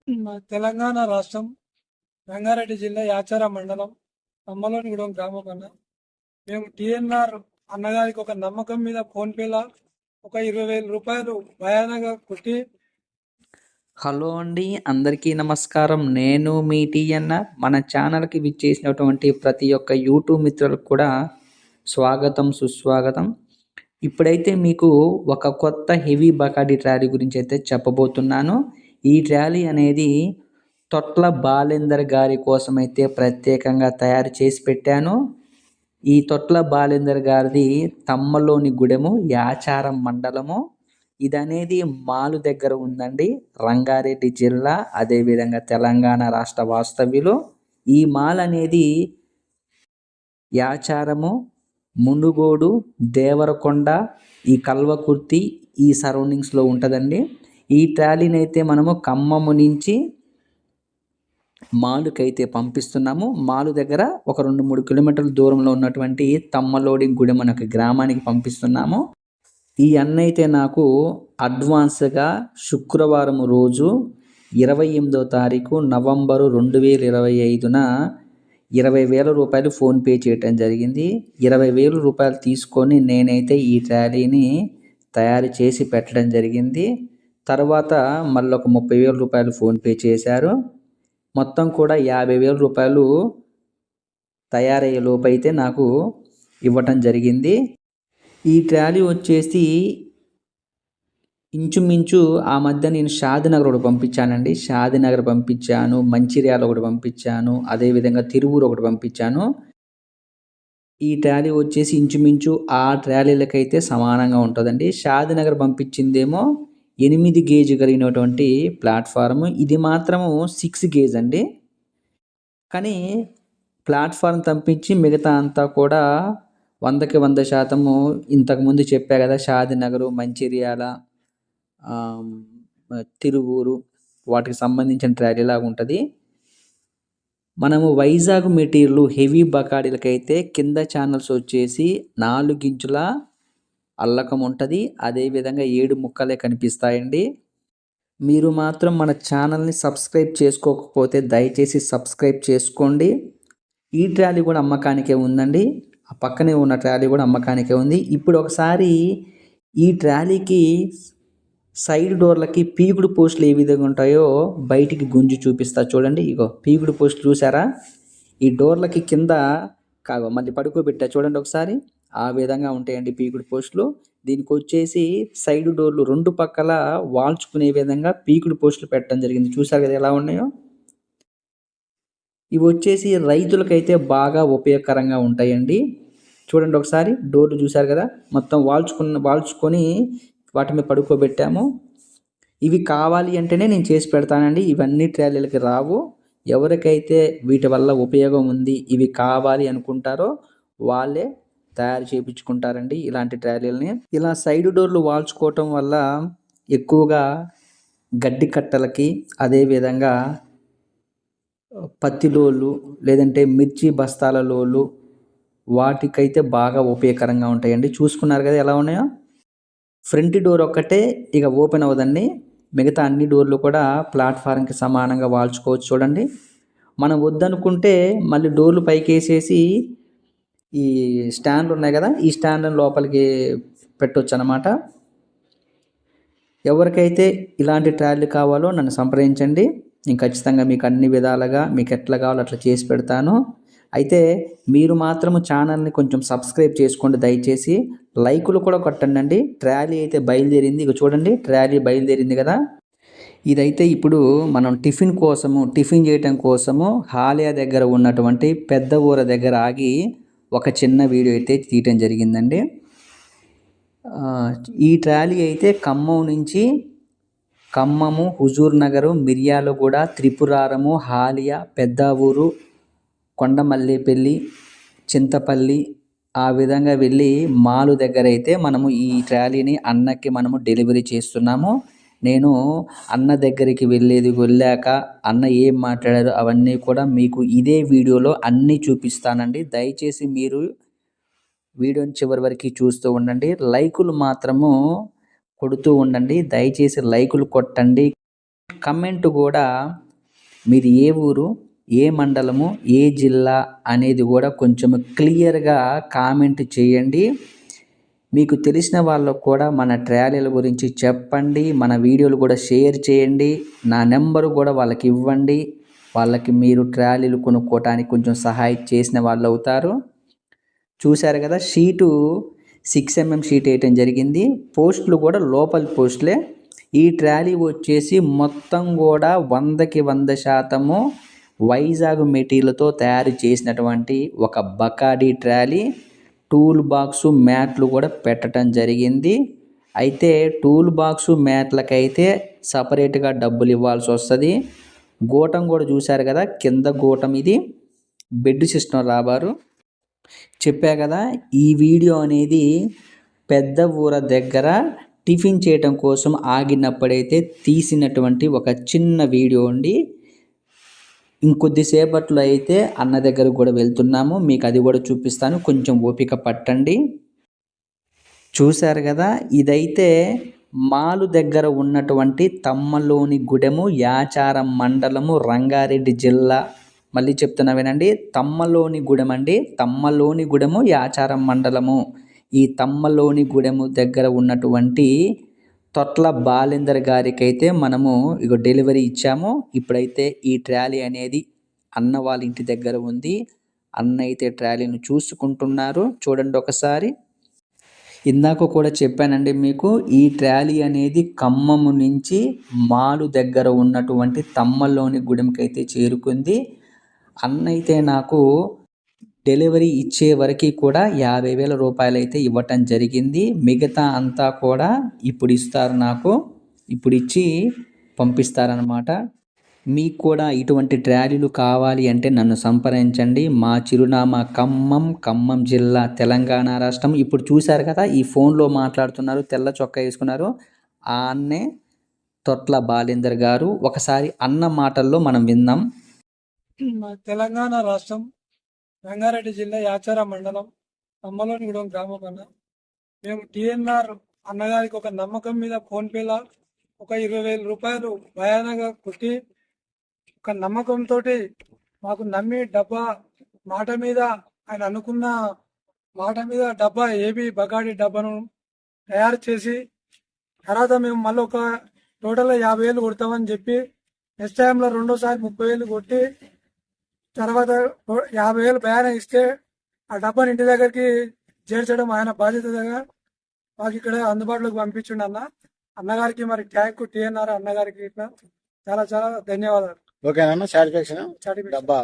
మా తెలంగాణ రాష్ట్రం రంగారెడ్డి జిల్లా యాచారం మండలం తమ్మలోనిగూడెం గ్రామం అన్న. మేము టిఎన్ఆర్ అన్నగారికి ఒక నమ్మకం మీద ఫోన్పేలో ఒక 20,000 రూపాయలు భయానగా కొట్టి హలో అండి, అందరికీ నమస్కారం. నేను మీ టీఎన్ఆర్. మన ఛానల్కి విచ్చేసినటువంటి ప్రతి ఒక్క యూట్యూబ్ మిత్రులకు కూడా స్వాగతం, సుస్వాగతం. ఇప్పుడైతే మీకు ఒక కొత్త హెవీ బకాడీ ట్రాలీ గురించి అయితే చెప్పబోతున్నాను. ఈ ట్రాలీ అనేది తొట్ల బాలేందర్ గారి కోసం అయితే ప్రత్యేకంగా తయారు చేసి పెట్టాను. ఈ తొట్ల బాలేందర్ గారిది తమ్మలోని గుడెము, యాచారం మండలము. ఇదనేది మాలు దగ్గర ఉందండి, రంగారెడ్డి జిల్లా, అదేవిధంగా తెలంగాణ రాష్ట్ర వాస్తవ్యులు. ఈ మాల్ అనేది యాచారము, మునుగోడు, దేవరకొండ, ఈ కల్వకుర్తి, ఈ సరౌండింగ్స్లో ఉంటుందండి. ఈ ట్రాలీని అయితే మనము ఖమ్మము నుంచి మాలుకైతే పంపిస్తున్నాము. మాలు దగ్గర ఒక 2-3 కిలోమీటర్ల దూరంలో ఉన్నటువంటి తమ్మలోడి గుడెం అనే ఒక గ్రామానికి పంపిస్తున్నాము. ఈ అన్న అయితే నాకు అడ్వాన్స్గా శుక్రవారం రోజు 28వ తారీఖు నవంబరు 2025న 20,000 రూపాయలు ఫోన్పే చేయటం జరిగింది. 20,000 రూపాయలు తీసుకొని నేనైతే ఈ ట్రాలీని తయారు చేసి పెట్టడం జరిగింది. తర్వాత మళ్ళీ ఒక 30,000 రూపాయలు ఫోన్పే చేశారు. మొత్తం కూడా 50,000 రూపాయలు తయారయ్యే లోపైతే నాకు ఇవ్వటం జరిగింది. ఈ ట్రాలీ వచ్చేసి ఇంచుమించు ఆ మధ్య నేను షాదినగర్ ఒకటి పంపించానండి. షాదినగర్ పంపించాను, మంచిర్యాల ఒకటి పంపించాను, అదేవిధంగా తిరువూరు ఒకటి పంపించాను. ఈ ట్రాలీ వచ్చేసి ఇంచుమించు ఆ ట్రాలీలకైతే సమానంగా ఉంటుందండి. షాదినగర్ పంపించిందేమో 8 గేజ్ కలిగినటువంటి ప్లాట్ఫారం. ఇది మాత్రము 6 గేజ్ అండి. కానీ ప్లాట్ఫారం తప్పించి మిగతా అంతా కూడా 100కి 100% ఇంతకుముందు చెప్పా కదా, షాదినగరు, మంచిర్యాల, తిరువూరు వాటికి సంబంధించిన ట్రాలీలాగా ఉంటుంది. మనము వైజాగ్ మెటీరియల్ హెవీ బకాడీలకైతే కింద ఛానల్స్ వచ్చేసి 4 ఇంచుల అల్లకం ఉంటుంది. అదేవిధంగా 7 ముక్కలే కనిపిస్తాయండి. మీరు మాత్రం మన ఛానల్ని సబ్స్క్రైబ్ చేసుకోకపోతే దయచేసి సబ్స్క్రైబ్ చేసుకోండి. ఈ ట్రాలీ కూడా అమ్మకానికే ఉందండి. ఆ పక్కనే ఉన్న ట్రాలీ కూడా అమ్మకానికే ఉంది. ఇప్పుడు ఒకసారి ఈ ట్రాలీకి సైడ్ డోర్లకి పీకుడు పోస్టులు ఏ విధంగా ఉంటాయో బయటికి గుంజి చూపిస్తా చూడండి. ఇగో పీకుడు పోస్టులు చూసారా? ఈ డోర్లకి కింద మళ్ళీ పడుకోబెట్టా చూడండి ఒకసారి. ఆ విధంగా ఉంటాయండి పీకుడు పోస్టులు. దీనికి వచ్చేసి సైడ్ డోర్లు 2 పక్కల వాల్చుకునే విధంగా పీకుడు పోస్టులు పెట్టడం జరిగింది. చూసారు కదా ఎలా ఉన్నాయో? ఇవి వచ్చేసి రైతులకైతే బాగా ఉపయోగకరంగా ఉంటాయండి. చూడండి ఒకసారి, డోర్లు చూసారు కదా, మొత్తం వాల్చుకొని వాటి మీద పడుకోబెట్టాము. ఇవి కావాలి అంటేనే నేను చేసి పెడతానండి. ఇవన్నీ ట్రాలీలకి రావు. ఎవరికైతే వీటి వల్ల ఉపయోగం ఉంది, ఇవి కావాలి అనుకుంటారో వాళ్ళే తయారు చేయించుకుంటారండి ఇలాంటి ట్రాలీలని. ఇలా సైడ్ డోర్లు వాల్చుకోవటం వల్ల ఎక్కువగా గడ్డి కట్టలకి, అదేవిధంగా పత్తి లోళ్ళు, లేదంటే మిర్చి బస్తాల లోళ్ళు, వాటికైతే బాగా ఉపయోగకరంగా ఉంటాయండి. చూసుకున్నారు కదా ఎలా ఉన్నాయో? ఫ్రంట్ డోర్ ఒక్కటే ఇక ఓపెన్ అవ్వదండి. మిగతా అన్ని డోర్లు కూడా ప్లాట్ఫారంకి సమానంగా వాల్చుకోవచ్చు. చూడండి, మనం వద్దనుకుంటే మళ్ళీ డోర్లు పైకి వేసేసి ఈ స్టాండ్లు ఉన్నాయి కదా, ఈ స్టాండ్ని లోపలికి పెట్టవచ్చు అన్నమాట. ఎవరికైతే ఇలాంటి ట్రాలీ కావాలో నన్ను సంప్రదించండి. నేను ఖచ్చితంగా మీకు అన్ని విధాలుగా మీకు ఎట్లా కావాలో అట్లా చేసి పెడతాను. అయితే మీరు మాత్రము ఛానల్ని కొంచెం సబ్స్క్రైబ్ చేసుకోండి దయచేసి. లైకులు కూడా కొట్టండి. ట్రాలీ అయితే బయలుదేరింది. ఇక చూడండి, ట్రాలీ బయలుదేరింది కదా. ఇదైతే ఇప్పుడు మనం టిఫిన్ చేయటం కోసము హాలియా దగ్గర ఉన్నటువంటి పెద్ద ఊర దగ్గర ఆగి ఒక చిన్న వీడియో అయితే తీయటం జరిగిందండి. ఈ ట్రాలీ అయితే ఖమ్మము, హుజూర్ నగరు, మిర్యాలగూడ, త్రిపురారము, హాలియా, పెద్ద ఊరు, కొండమల్లేపల్లి, చింతపల్లి ఆ విధంగా వెళ్ళి మాలు దగ్గర అయితే మనము ఈ ట్రాలీని అన్నకి మనము డెలివరీ చేస్తున్నాము. నేను అన్న దగ్గరికి వెళ్ళాక అన్న ఏం మాట్లాడారు అవన్నీ కూడా మీకు ఇదే వీడియోలో అన్నీ చూపిస్తానండి. దయచేసి మీరు వీడియోని చివరి వరకు చూస్తూ ఉండండి. లైకులు మాత్రము కొడుతూ ఉండండి. దయచేసి లైకులు కొట్టండి. కమెంట్ కూడా మీరు ఏ ఊరు, ఏ మండలము, ఏ జిల్లా అనేది కూడా కొంచెం క్లియర్గా కామెంట్ చేయండి. మీకు తెలిసిన వాళ్ళకు కూడా మన ట్రాలీల గురించి చెప్పండి, మన వీడియోలు కూడా షేర్ చేయండి, నా నెంబరు కూడా వాళ్ళకి ఇవ్వండి. వాళ్ళకి మీరు ట్రాలీలు కొనుక్కోవటానికి కొంచెం సహాయం చేసిన వాళ్ళు అవుతారు. చూశారు కదా, షీటు 6 mm షీట్ వేయటం జరిగింది. పోస్టులు కూడా లోపలి పోస్టులే. ఈ ట్రాలీ వచ్చేసి మొత్తం కూడా 100కి 100% వైజాగ్ మెటీరియల్తో తయారు చేసినటువంటి ఒక బకాడీ ట్రాలీ. టూల్ బాక్సు, మ్యాట్లు కూడా పెట్టడం జరిగింది. అయితే టూల్ బాక్సు, మ్యాట్లకైతే సపరేట్గా డబ్బులు ఇవ్వాల్సి వస్తుంది. గూటం కూడా చూశారు కదా, కింద గూటం ఇది బెడ్ సిస్టమ్ రాబారు. చెప్పా కదా, ఈ వీడియో అనేది పెద్ద ఊర దగ్గర టిఫిన్ చేయటం కోసం ఆగినప్పుడైతే తీసినటువంటి ఒక చిన్న వీడియో అండి. ఇంకొద్దిసేపట్లో అయితే అన్న దగ్గరకు కూడా వెళ్తున్నాము, మీకు అది కూడా చూపిస్తాను, కొంచెం ఓపిక పట్టండి. చూశారు కదా, ఇదైతే మాలు దగ్గర ఉన్నటువంటి తమ్మలోని గూడెము, యాచారం మండలము, రంగారెడ్డి జిల్లా. మళ్ళీ చెప్తున్నా వినండి, తమ్మలోని గూడెం అండి, తమ్మలోని గూడెము, యాచారం మండలము. ఈ తమ్మలోని గూడెము దగ్గర ఉన్నటువంటి తొట్ల బాలేందర్ గారికి అయితే మనము డెలివరీ ఇచ్చాము. ఇప్పుడైతే ఈ ట్రాలీ అనేది అన్న వాళ్ళ ఇంటి దగ్గర ఉంది. అన్న అయితే ట్రాలీని చూసుకుంటున్నారు, చూడండి ఒకసారి. ఇందాక కూడా చెప్పానండి మీకు, ఈ ట్రాలీ అనేది ఖమ్మము నుంచి మాలు దగ్గర ఉన్నటువంటి తమ్మలోని గూడెంకి అయితే చేరుకుంది. అన్న అయితే నాకు డెలివరీ ఇచ్చే వరకు కూడా 50,000 రూపాయలు అయితే ఇవ్వటం జరిగింది. మిగతా అంతా కూడా ఇప్పుడు ఇస్తారు నాకు, ఇప్పుడు ఇచ్చి పంపిస్తారనమాట. మీకు కూడా ఇటువంటి ట్రాలీలు కావాలి అంటే నన్ను సంప్రదించండి. మా చిరునామా ఖమ్మం జిల్లా, తెలంగాణ రాష్ట్రం. ఇప్పుడు చూశారు కదా, ఈ ఫోన్లో మాట్లాడుతున్నారు, తెల్ల చొక్కా వేసుకున్నారు, ఆ అన్నే తొట్ల బాలేందర్ గారు. ఒకసారి అన్న మాటల్లో మనం విందాం. మా తెలంగాణ రాష్ట్రం రంగారెడ్డి జిల్లా యాచార మండలం అమ్మలోనిగూడెం గ్రామం అన్న. మేము టిఎన్ఆర్ అన్నగారికి ఒక నమ్మకం మీద ఫోన్పేలా ఒక 20,000 రూపాయలు భయానగా కొట్టి, ఒక నమ్మకంతో మాకు నమ్మి డబ్బా మాట మీద, ఆయన అనుకున్న మాట మీద డబ్బా ఏబీ బగాడి డబ్బాను తయారు చేసి, తర్వాత మేము మళ్ళీ ఒక టోటల్ 50,000 కొడతామని చెప్పి నెక్స్ట్ టైంలో రెండోసారి 30,000 కొట్టి, తర్వాత 50,000 ప్రయాణం ఇస్తే ఆ డబ్బాని ఇంటి దగ్గరికి చేర్చడం ఆయన బాధ్యతగా మాకు ఇక్కడ అందుబాటులోకి పంపించండి అన్న. అన్నగారికి మరి ట్యాంక్ టిఎన్ఆర్ అన్నగారికి ఇట్లా చాలా చాలా ధన్యవాదాలు. ఓకేనా, సాటిస్ఫాక్షన్ Satisfaction. డబ్బా